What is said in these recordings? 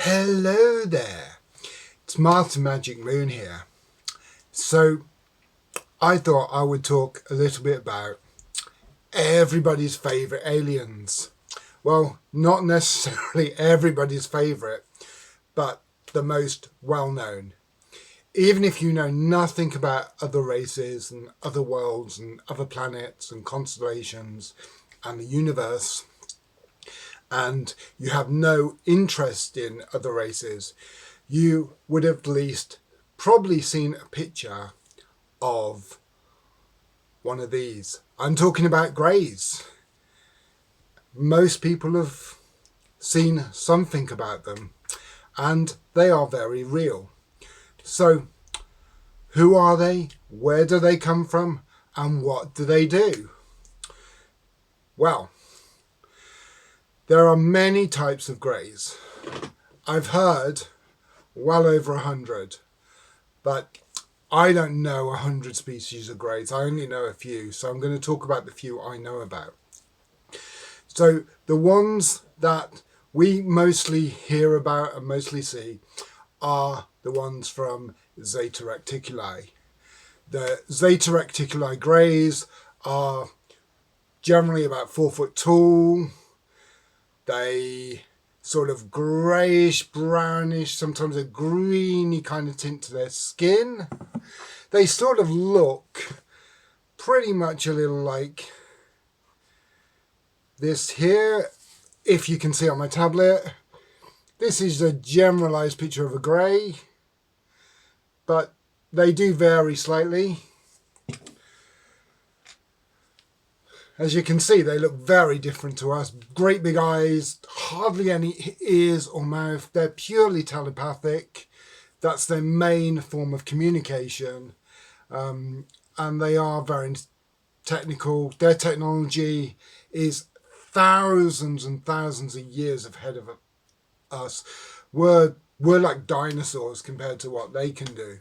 Hello there, it's Master Magic Moon here. So I thought I would talk a little bit about everybody's favourite aliens. Well, not necessarily everybody's favourite, but the most well known. Even if you know nothing about other races and other worlds and other planets and constellations and the universe, and you have no interest in other races, you would have at least probably seen a picture of one of these. I'm talking about greys. Most people have seen something about them, and they are very real. So, who are they? Where do they come from? And what do they do? Well, there are many types of greys. I've heard well over 100, but I don't know 100 species of greys. I only know a few, so I'm going to talk about the few I know about. So the ones that we mostly hear about and mostly see are the ones from Zeta Reticuli. The Zeta Reticuli greys are generally about 4 foot tall. They sort of greyish, brownish, sometimes a greeny kind of tint to their skin. They sort of look pretty much a little like this here, if you can see on my tablet. This is a generalised picture of a grey, but they do vary slightly. As you can see, they look very different to us. Great big eyes, hardly any ears or mouth. They're purely telepathic. That's their main form of communication. And they are very technical. Their technology is thousands and thousands of years ahead of us. We're like dinosaurs compared to what they can do.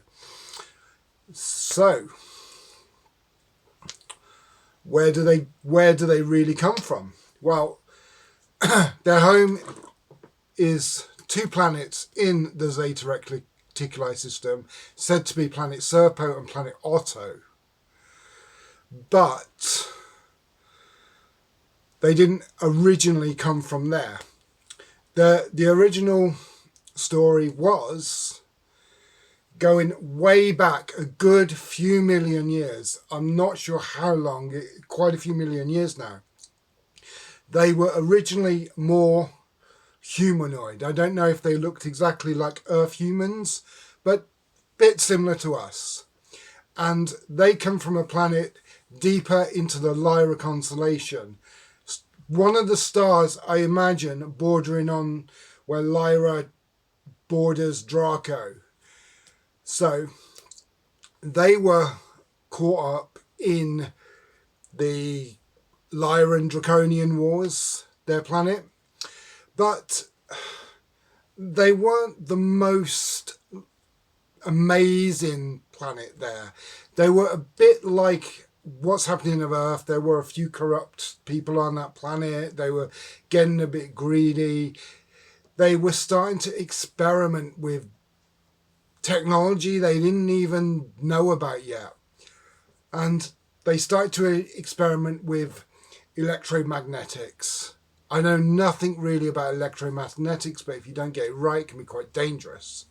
So, where do they really come from? Well, their home is 2 planets in the Zeta Reticuli system, said to be planet Serpo and planet Otto. But they didn't originally come from there. The original story was going way back a good few million years. I'm not sure how long, quite a few million years now. They were originally more humanoid. I don't know if they looked exactly like Earth humans, but a bit similar to us. And they come from a planet deeper into the Lyra constellation. One of the stars, I imagine, bordering on where Lyra borders Draco. So they were caught up in the Lyran Draconian Wars, their planet, but they weren't the most amazing planet there. They were a bit like what's happening on Earth. There were a few corrupt people on that planet. They were getting a bit greedy. They were starting to experiment with technology they didn't even know about yet. And they started to experiment with electromagnetics. I know nothing really about electromagnetics, but if you don't get it right, it can be quite dangerous.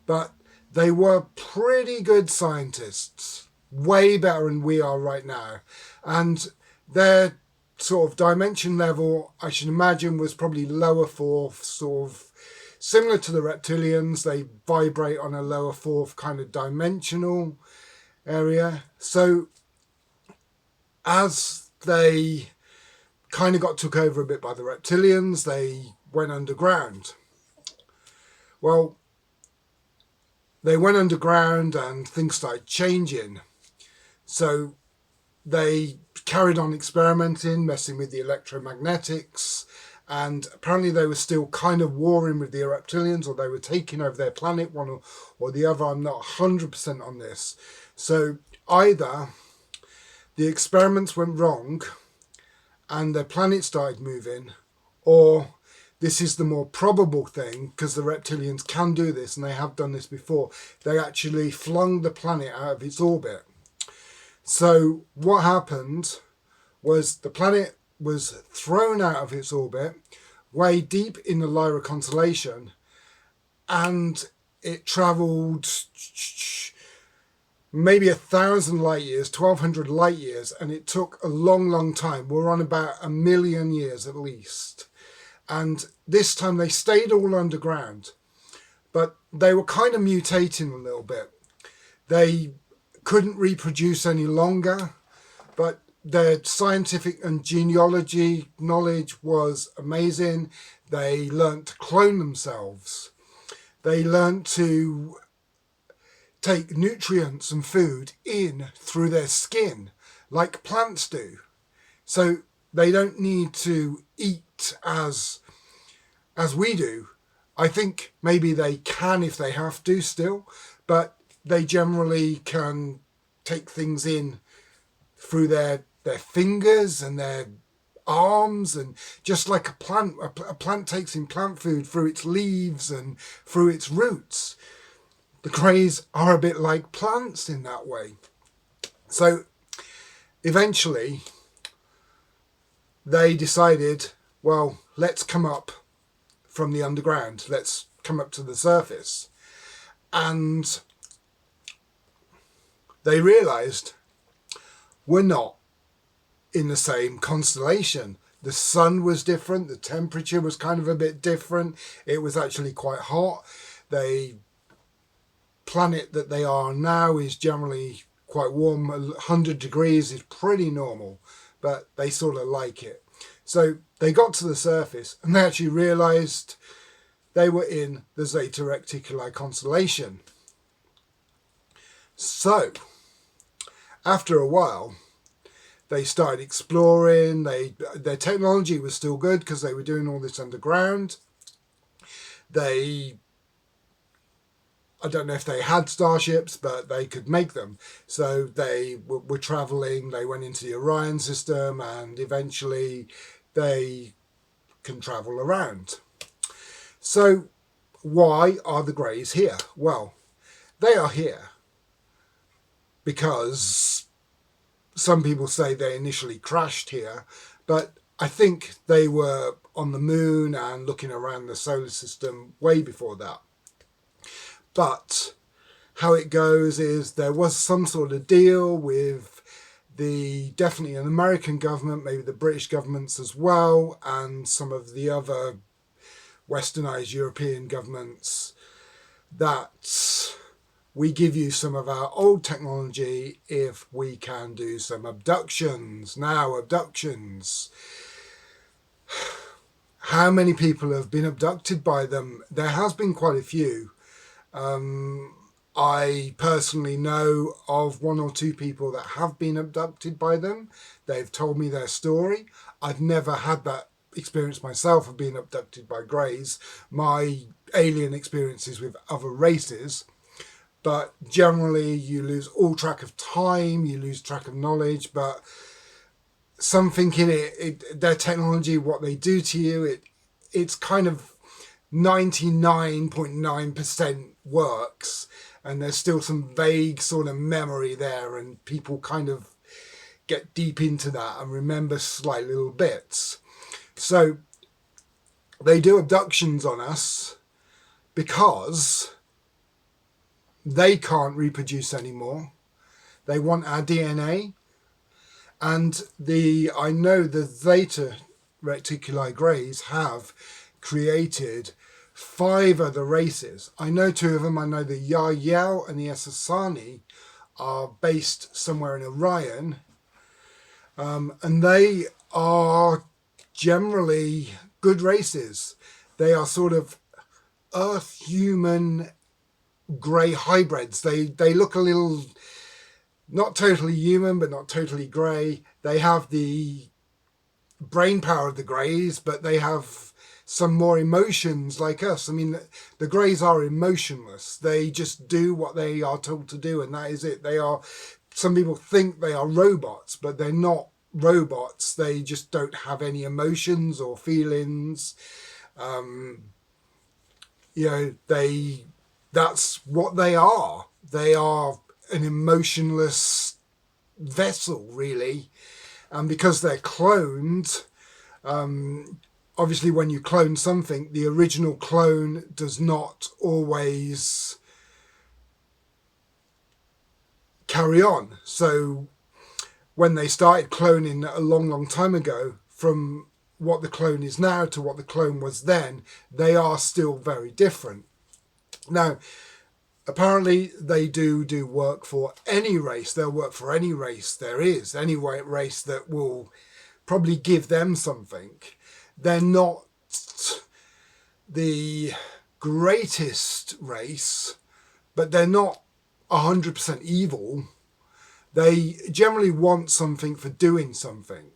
But they were pretty good scientists, way better than we are right now. And their sort of dimension level, I should imagine, was probably lower fourth, sort of similar to the reptilians. They vibrate on a lower fourth kind of dimensional area. So as they kind of got took over a bit by the reptilians, they went underground. Well, they went underground and things started changing. So they carried on experimenting, messing with the electromagnetics, and apparently they were still kind of warring with the reptilians, or they were taking over their planet, one or the other. I'm not 100% on this. So either the experiments went wrong and their planet started moving, or this is the more probable thing, because the reptilians can do this, and they have done this before. They actually flung the planet out of its orbit. So what happened was the planet was thrown out of its orbit way deep in the Lyra constellation, and it travelled maybe 1,000 light years, 1,200 light years, and it took a long time. We're on about 1,000,000 years at least. And this time they stayed all underground, but they were kind of mutating a little bit. They couldn't reproduce any longer, but their scientific and genealogy knowledge was amazing. They learnt to clone themselves. They learnt to take nutrients and food in through their skin, like plants do. So they don't need to eat as we do. I think maybe they can if they have to still, but they generally can take things in through their fingers and their arms, and just like a plant takes in plant food through its leaves and through its roots. The Greys are a bit like plants in that way. So eventually they decided, well, let's come up from the underground. Let's come up to the surface. And they realised we're not in the same constellation. The sun was different. The temperature was kind of a bit different. It was actually quite hot. The planet that they are now is generally quite warm. 100 degrees is pretty normal, but they sort of like it. So they got to the surface and they actually realised they were in the Zeta Reticuli constellation. So after a while, they started exploring. Their technology was still good because they were doing all this underground. I don't know if they had starships, but they could make them. So they were travelling. They went into the Orion system, and eventually they can travel around. So why are the Greys here? Well, they are here because some people say they initially crashed here, but I think they were on the moon and looking around the solar system way before that. But how it goes is there was some sort of deal with definitely an American government, maybe the British governments as well, and some of the other westernized European governments, that we give you some of our old technology if we can do some abductions. Now, abductions. How many people have been abducted by them? There has been quite a few. I personally know of one or two people that have been abducted by them. They've told me their story. I've never had that experience myself of being abducted by Greys. My alien experiences with other races. But generally you lose all track of time, you lose track of knowledge, but something in it their technology, what they do to you, it's kind of 99.9% works, and there's still some vague sort of memory there, and people kind of get deep into that and remember slight little bits. So they do abductions on us because they can't reproduce anymore. They want our DNA. And I know the Zeta Reticuli Greys have created 5 other races. I know 2 of them. I know the Yahyel and the Essassani are based somewhere in Orion. And they are generally good races. They are sort of Earth-human grey hybrids. They look a little, not totally human, but not totally grey. They have the brain power of the Greys, but they have some more emotions like us. I mean, the Greys are emotionless. They just do what they are told to do, and that is it. Some people think they are robots, but they're not robots. They just don't have any emotions or feelings. You know, that's what they are. They are an emotionless vessel, really. And because they're cloned, obviously when you clone something, the original clone does not always carry on. So when they started cloning a long time ago, from what the clone is now to what the clone was then, they are still very different. Now, apparently they do work for any race. They'll work for any race there is, any race that will probably give them something. They're not the greatest race, but they're not 100% evil. They generally want something for doing something.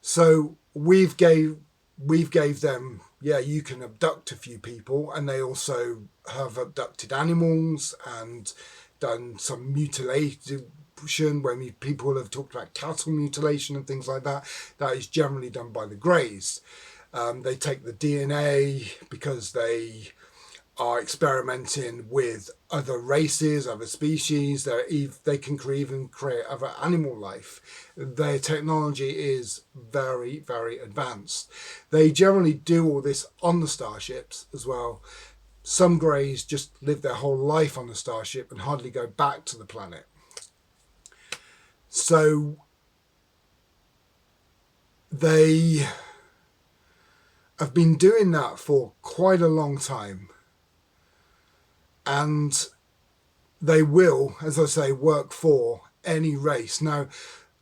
So we've gave them, yeah, you can abduct a few people, and they also have abducted animals and done some mutilation. When people have talked about cattle mutilation and things like that, that is generally done by the Greys. They take the DNA because they are experimenting with other races, other species. They can even create other animal life. Their technology is very, very advanced. They generally do all this on the starships as well. Some Greys just live their whole life on the starship and hardly go back to the planet. So they have been doing that for quite a long time. And they will, as I say, work for any race. Now,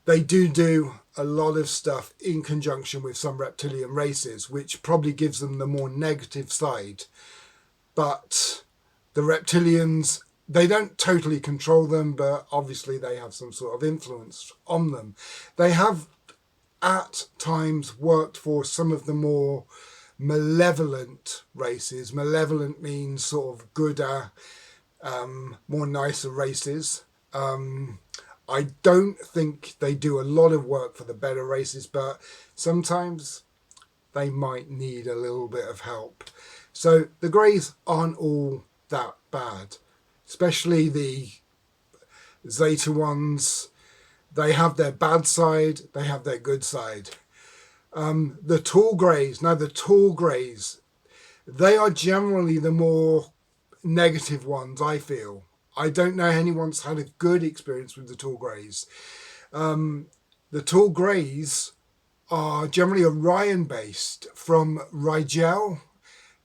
they do a lot of stuff in conjunction with some reptilian races, which probably gives them the more negative side. But the reptilians, they don't totally control them, but obviously they have some sort of influence on them. They have at times worked for some of the more malevolent races. Malevolent means sort of gooder, more nicer races. I don't think they do a lot of work for the better races, but sometimes they might need a little bit of help. So the Greys aren't all that bad, especially the Zeta ones. They have their bad side, they have their good side. The tall Greys, they are generally the more negative ones, I feel. I don't know anyone's had a good experience with the tall Greys. The tall Greys are generally Orion based from Rigel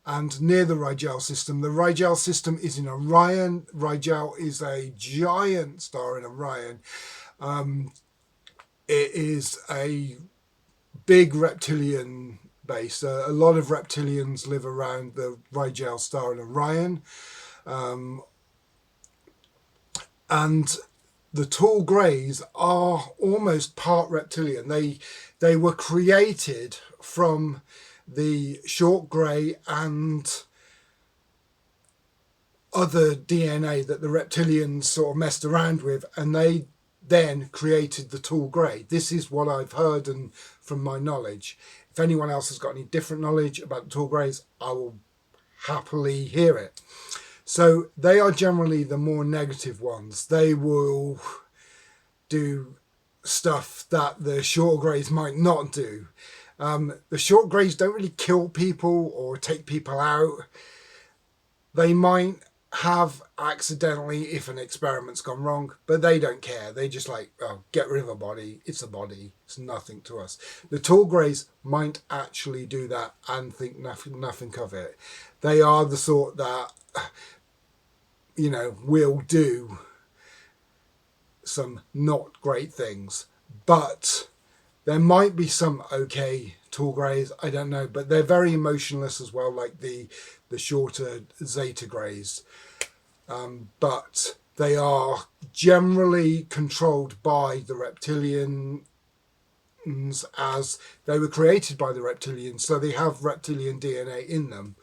and near the Rigel system. The Rigel system is in Orion. Rigel is a giant star in Orion. It is a big reptilian base. A lot of reptilians live around the Rigel star in Orion. And the tall Greys are almost part reptilian. They were created from the short grey and other DNA that the reptilians sort of messed around with, and they then created the tall grey. This is what I've heard and from my knowledge. If anyone else has got any different knowledge about the tall greys, I will happily hear it. So they are generally the more negative ones. They will do stuff that the short greys might not do. The short greys don't really kill people or take people out. They might have accidentally if an experiment's gone wrong, but they don't care. They just like, oh, get rid of a body. It's a body. It's nothing to us. The tall greys might actually do that and think nothing of it. They are the sort that, you know, will do some not great things, but there might be some okay tall greys, I don't know, but they're very emotionless as well, like the shorter Zeta greys. But they are generally controlled by the reptilians, as they were created by the reptilians, so they have reptilian DNA in them.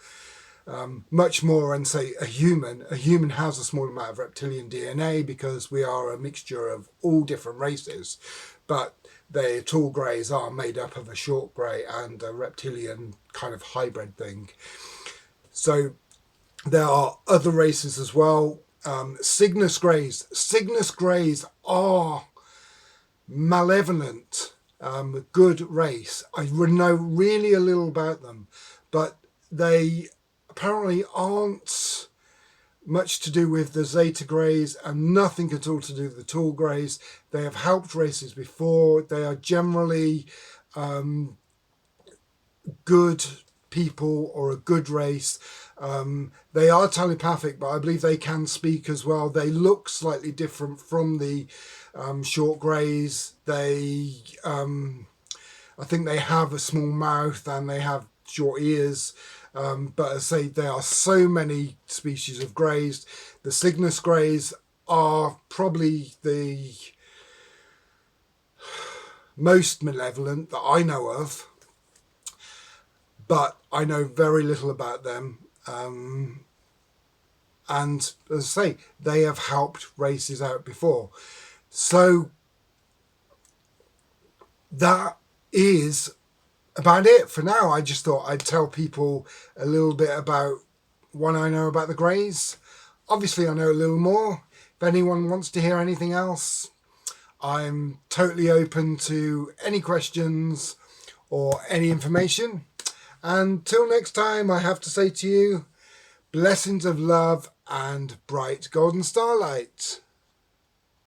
Much more than, say, a human. A human has a small amount of reptilian DNA because we are a mixture of all different races. But the tall greys are made up of a short grey and a reptilian kind of hybrid thing. So there are other races as well. Cygnus greys. Cygnus greys are malevolent, good race. I know really a little about them, but they apparently aren't much to do with the Zeta Greys and nothing at all to do with the Tall Greys. They have helped races before. They are generally good people or a good race. They are telepathic, but I believe they can speak as well. They look slightly different from the short greys. They, I think they have a small mouth and they have short ears. But as I say, there are so many species of greys. The Cygnus greys are probably the most malevolent that I know of, but I know very little about them. And as I say, they have helped races out before. So that is about it for now. I just thought I'd tell people a little bit about what I know about the greys. Obviously I know a little more. If anyone wants to hear anything else, I'm totally open to any questions or any information. Until next time, I have to say to you, blessings of love and bright golden starlight.